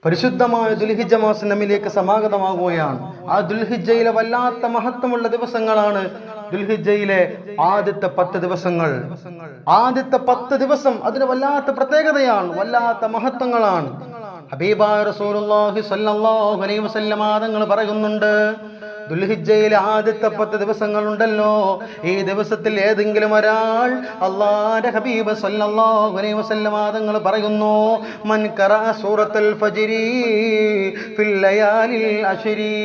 പരിശുദ്ധമായ ദുൽഹിജ്ജ മാസം നമ്മിലേക്ക് സമാഗതമാകുകയാണ്. ആ ദുൽഹിജ്ജയിലെ വല്ലാത്ത മഹത്വമുള്ള ദിവസങ്ങളാണ് ദുൽഹിജ്ജയിലെ ആദ്യത്തെ 10 ദിവസങ്ങൾ. ആദ്യത്തെ 10 ദിവസം അതിന് വല്ലാത്ത പ്രത്യേകതയാണ്, വല്ലാത്ത മഹത്വങ്ങളാണ്. ഹബീബായ റസൂലുള്ളാഹി സ്വല്ലല്ലാഹു അലൈഹി വസല്ലം തങ്ങൾ പറയുന്നുണ്ട്, ദുൽഹിജ്ജയിലെ ആദ്യത്തെ 10 ദിവസങ്ങളുണ്ടല്ലോ, ഈ ദിവസത്തിൽ ഏതെങ്കിലും ഒരാൾ അല്ലാഹുവിന്റെ ഹബീബ് സ്വല്ലല്ലാഹു അലൈഹി വസല്ലം തങ്ങൾ പറയുന്നു, മൻ ഖറഅ സൂറത്തുൽ ഫജ്രി ഫിൽ ലയാലിൽ അശ്രി,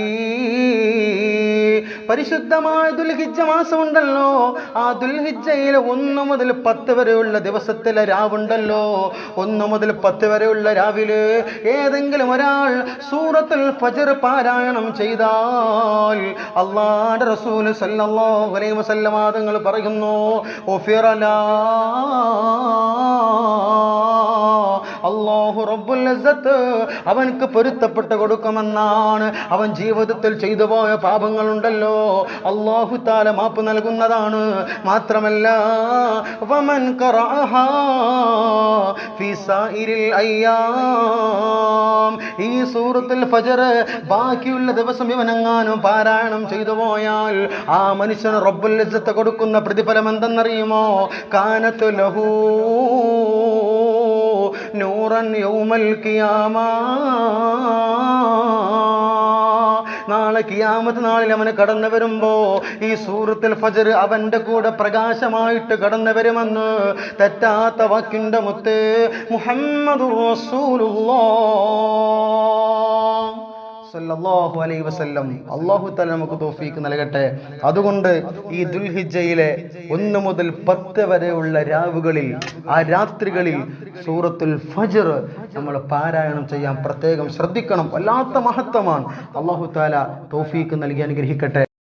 പരിശുദ്ധമായ ദുൽഹിജ്ജ മാസം ഉണ്ടല്ലോ, ആ ദുൽഹിജ്ജയിലെ 1 മുതൽ 10 വരെയുള്ള ദിവസത്തിലെ രാവുണ്ടല്ലോ, 1 മുതൽ 10 വരെയുള്ള രാവിലെ ഏതെങ്കിലും ഒരാൾ സൂറത്തുൽ ഫജ്ർ പാരായണം ചെയ്താൽ അല്ലാഹുവിന്റെ റസൂൽ സല്ലല്ലാഹു അലൈഹി വസല്ലം തങ്ങൾ പറയുന്നു, അല്ലാഹു റബ്ബുൽ ഇസ്സത്ത് അവൻക്ക് പൊരുത്തപ്പെട്ട് കൊടുക്കുമെന്നാണ്. അവൻ ജീവിതത്തിൽ ചെയ്തു പോയ പാപങ്ങളുണ്ടല്ലോ അല്ലാഹു തആല മാപ്പ് നൽകുന്നതാണ്. മാത്രമല്ല വമൻ ഖറഅഹാ ഫീ സായിരിൽ അയ്യാം, ഈ സൂറത്തുൽ ഫജ്ർ ബാക്കിയുള്ള ദിവസം ഇവനെങ്ങാനും പാരായണം ചെയ്തു പോയാൽ ആ മനുഷ്യന് റബ്ബുൽ ഇസ്സത്ത് കൊടുക്കുന്ന പ്രതിഫലം എന്തെന്നറിയുമോ? കാനത്തു ലഹു നൂറൻ യൗമൽ ഖിയാമ, നാളെ ഖിയാമത്ത് നാളിൽ അവന് കടന്നു വരുമ്പോ ഈ സൂറത്തുൽ ഫജ്ർ അവന്റെ കൂടെ പ്രകാശമായിട്ട് കടന്നു വരുമെന്ന് തെറ്റാത്ത വാക്കിന്റെ മുത്ത് മുഹമ്മദുർ റസൂലുള്ളാഹ് സല്ലല്ലാഹു അലൈഹി വസല്ലം. അല്ലാഹു തആല നമുക്ക് തൗഫീഖ് നൽകട്ടെ. അതുകൊണ്ട് ഈ ദുൽഹിജ്ജയിലെ 1 മുതൽ 10 വരെയുള്ള രാവുകളിൽ, ആ രാത്രികളിൽ സൂറത്തുൽ ഫജ്ർ നമ്മൾ പാരായണം ചെയ്യാൻ പ്രത്യേകം ശ്രദ്ധിക്കണം. വല്ലാത്ത മഹത്വമാണ്. അല്ലാഹു തആല തൗഫീഖ് നൽകി അനുഗ്രഹിക്കട്ടെ.